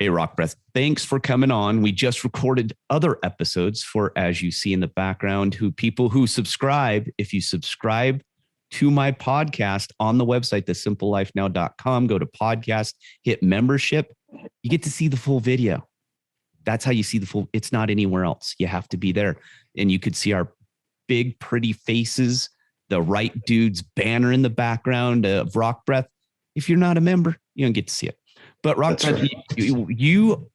Hey, Rock Breath, thanks for coming on. We just recorded other episodes for, as you see in the background, people who subscribe. If you subscribe to my podcast on the website, thesimplelifenow.com, go to podcast, hit membership, you get to see the full video. That's how you see the full. It's not anywhere else. You have to be there. And you could see our big, pretty faces, the right dude's banner in the background of Rock Breath. If you're not a member, you don't get to see it. But Rock Breath, right. you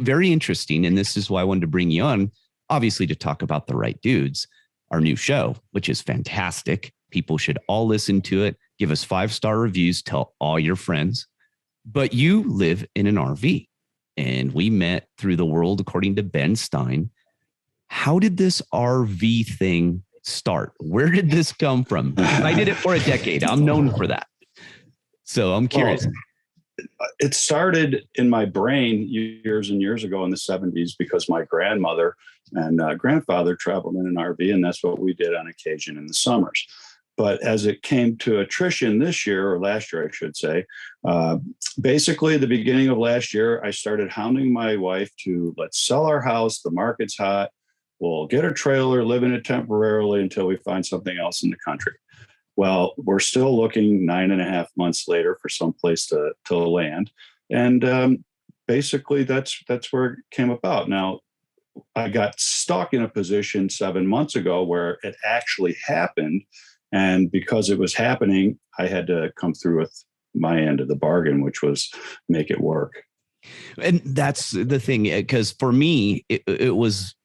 very interesting. And this is why I wanted to bring you on, obviously, to talk about The Right Dudes, our new show, which is fantastic. People should all listen to it. Give us 5-star reviews. Tell all your friends. But you live in an RV, and we met through the world, according to Ben Stein. How did this RV thing start? Where did this come from? I did it for a decade. I'm known for that. So I'm curious. Well, it started in my brain years and years ago in the 70s because my grandmother and grandfather traveled in an RV, and that's what we did on occasion in the summers. But as it came to attrition this year, or last year, I should say, basically the beginning of last year, I started hounding my wife to, let's sell our house. The market's hot. We'll get a trailer, live in it temporarily until we find something else in the country. Well, we're still looking 9.5 months later for some place to land. And basically that's where it came about. Now, I got stuck in a position 7 months ago where it actually happened. And because it was happening, I had to come through with my end of the bargain, which was make it work. And that's the thing, because for me, it was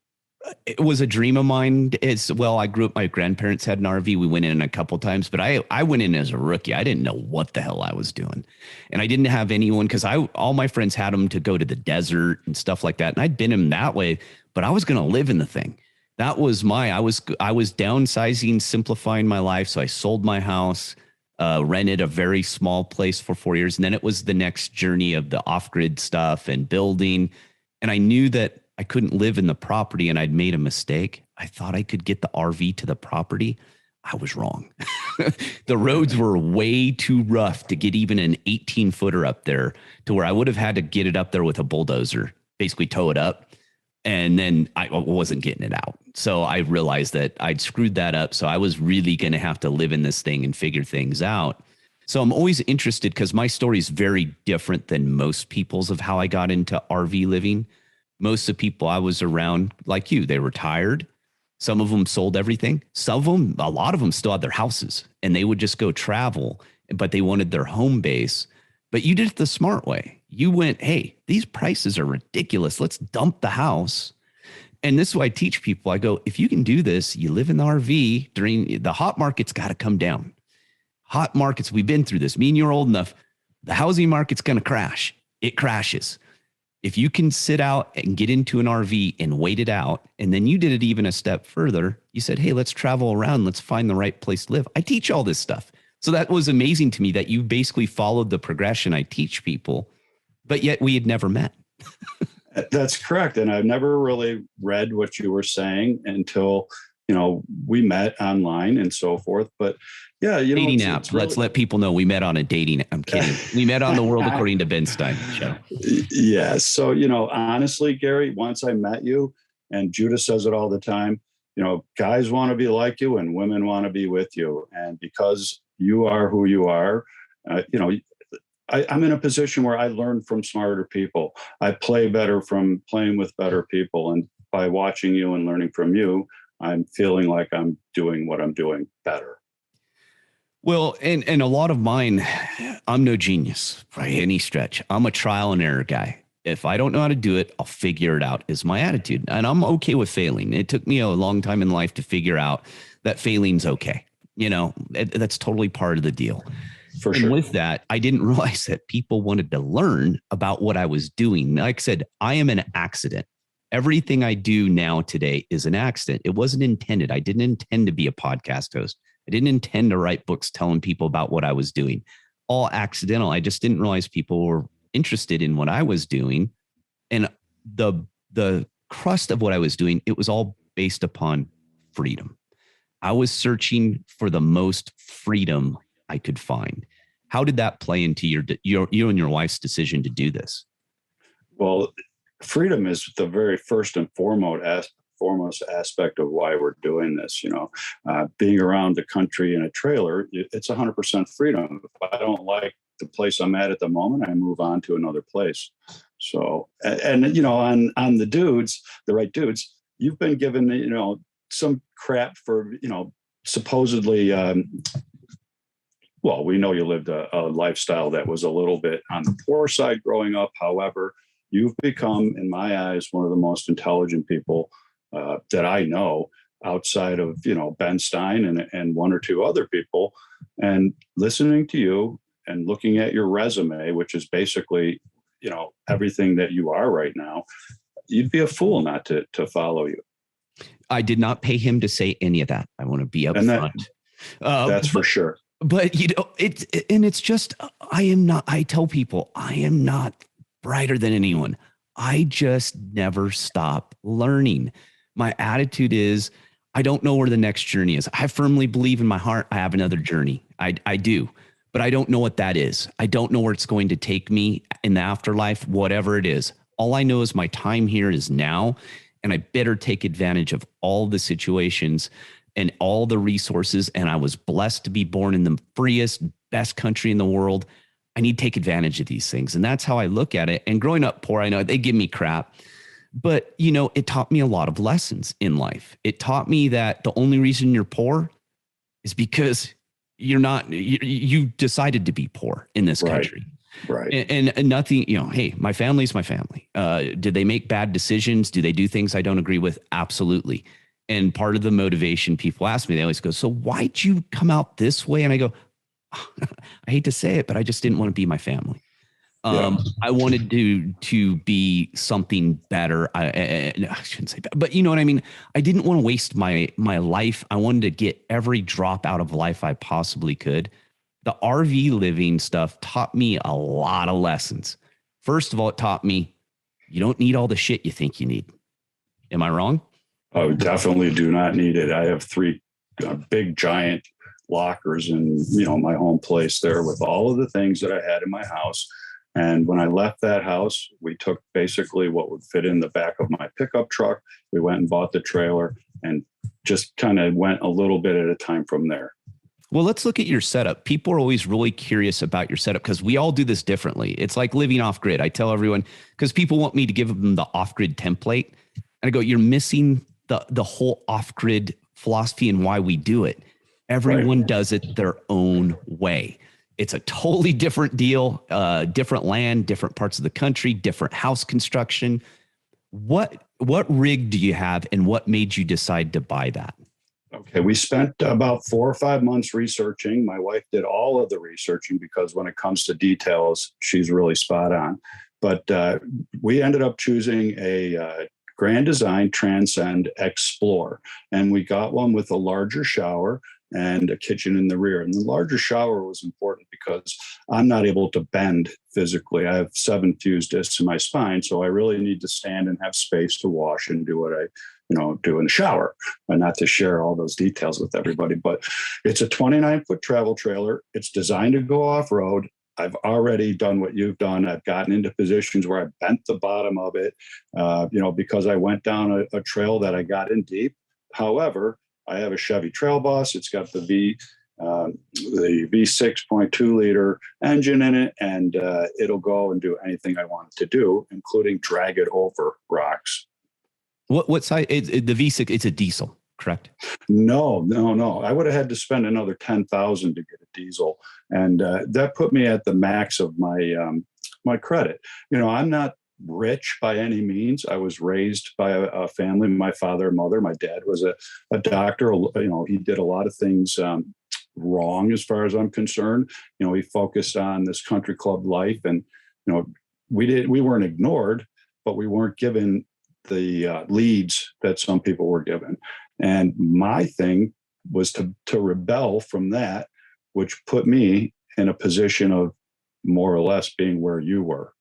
a dream of mine. I grew up, my grandparents had an RV. We went in a couple of times, but I went in as a rookie. I didn't know what the hell I was doing. And I didn't have anyone, because all my friends had them to go to the desert and stuff like that. And I'd been in that way, but I was going to live in the thing. That was I was downsizing, simplifying my life. So I sold my house, rented a very small place for 4 years. And then it was the next journey of the off-grid stuff and building. And I knew that I couldn't live in the property, and I'd made a mistake. I thought I could get the RV to the property. I was wrong. The roads were way too rough to get even an 18-footer up there, to where I would have had to get it up there with a bulldozer, basically tow it up. And then I wasn't getting it out. So I realized that I'd screwed that up. So I was really going to have to live in this thing and figure things out. So I'm always interested, because my story is very different than most people's of how I got into RV living. Most of the people I was around, like you, they retired. Some of them sold everything. Some of them, a lot of them still had their houses, and they would just go travel, but they wanted their home base. But you did it the smart way. You went, hey, these prices are ridiculous. Let's dump the house. And this is why I teach people. I go, if you can do this, you live in the RV during the hot market's got to come down. Hot markets, we've been through this. Me and you're old enough. The housing market's going to crash. It crashes. If you can sit out and get into an RV and wait it out, and then you did it even a step further, you said, hey, let's travel around. Let's find the right place to live. I teach all this stuff. So that was amazing to me that you basically followed the progression I teach people, but yet we had never met. That's correct. And I've never really read what you were saying until, we met online and so forth. But yeah, dating app. Really... Let's let people know we met on a dating. I'm kidding. We met on the World According to Ben Stein show. Yeah. So, honestly, Gary, once I met you, and Judah says it all the time, guys want to be like you and women want to be with you. And because you are who you are, I'm in a position where I learn from smarter people. I play better from playing with better people. And by watching you and learning from you, I'm feeling like I'm doing what I'm doing better. Well, and a lot of mine, I'm no genius by any stretch. I'm a trial and error guy. If I don't know how to do it, I'll figure it out is my attitude. And I'm okay with failing. It took me a long time in life to figure out that failing's okay. That's totally part of the deal. For sure. And with that, I didn't realize that people wanted to learn about what I was doing. Like I said, I am an accident. Everything I do now today is an accident. It wasn't intended. I didn't intend to be a podcast host. I didn't intend to write books telling people about what I was doing. All accidental. I just didn't realize people were interested in what I was doing. And the crust of what I was doing, it was all based upon freedom. I was searching for the most freedom I could find. How did that play into you and your wife's decision to do this? Well, freedom is the very first and foremost aspect of why we're doing this. Being around the country in a trailer, it's 100% freedom. If I don't like the place I'm at the moment, I move on to another place. So, and on the dudes, the right dudes, you've been given, some crap for, supposedly, well, we know you lived a lifestyle that was a little bit on the poor side growing up. However, you've become, in my eyes, one of the most intelligent people that I know, outside of, Ben Stein and one or two other people. And listening to you and looking at your resume, which is basically, everything that you are right now, you'd be a fool not to follow you. I did not pay him to say any of that. I want to be upfront. That's for sure. But it's just, I tell people I am not brighter than anyone. I just never stop learning. My attitude is, I don't know where the next journey is. I firmly believe in my heart I have another journey. I do, but I don't know what that is. I don't know where it's going to take me in the afterlife, whatever it is. All I know is my time here is now, and I better take advantage of all the situations and all the resources. And I was blessed to be born in the freest, best country in the world. I need to take advantage of these things. And that's how I look at it. And growing up poor, I know they give me crap, but it taught me a lot of lessons in life. It taught me that the only reason you're poor is because you decided to be poor in this country. Right. And nothing, hey, my family's my family. Did they make bad decisions? Do they do things I don't agree with? Absolutely. And part of the motivation people ask me, they always go, so why'd you come out this way? And I go, I hate to say it, but I just didn't want to be my family. I wanted to be something better. I shouldn't say that, but you know what I mean? I didn't want to waste my life. I wanted to get every drop out of life I possibly could. The RV living stuff taught me a lot of lessons. First of all, it taught me you don't need all the shit you think you need. Am I wrong? I definitely do not need it. I have 3 big giant lockers in, my home place there with all of the things that I had in my house. And when I left that house, we took basically what would fit in the back of my pickup truck. We went and bought the trailer and just kind of went a little bit at a time from there. Well, let's look at your setup. People are always really curious about your setup because we all do this differently. It's like living off grid. I tell everyone, because people want me to give them the off grid template. And I go, you're missing the whole off grid philosophy and why we do it. Everyone does it their own way. It's a totally different deal, different land, different parts of the country, different house construction. What rig do you have and what made you decide to buy that? Okay, we spent about 4 or 5 months researching. My wife did all of the researching because when it comes to details, she's really spot on. But we ended up choosing a Grand Design Transcend Explore, and we got one with a larger shower and a kitchen in the rear. And the larger shower was important because I'm not able to bend physically. I have 7 fused discs in my spine, so I really need to stand and have space to wash and do what I do in the shower, and not to share all those details with everybody. But it's a 29-foot travel trailer. It's designed to go off-road. I've already done what you've done. I've gotten into positions where I bent the bottom of it, because I went down a trail that I got in deep. However, I have a Chevy Trail Boss. It's got the V6.2 liter engine in it, and it'll go and do anything I want it to do, including drag it over rocks. What size? The V6? It's a diesel, correct? No. I would have had to spend another $10,000 to get a diesel, and that put me at the max of my my credit. I'm not rich by any means. I was raised by a family. My father and mother. My dad was a doctor. He did a lot of things wrong as far as I'm concerned. He focused on this country club life, and we weren't ignored, but we weren't given the leads that some people were given. And my thing was to rebel from that, which put me in a position of more or less being where you were.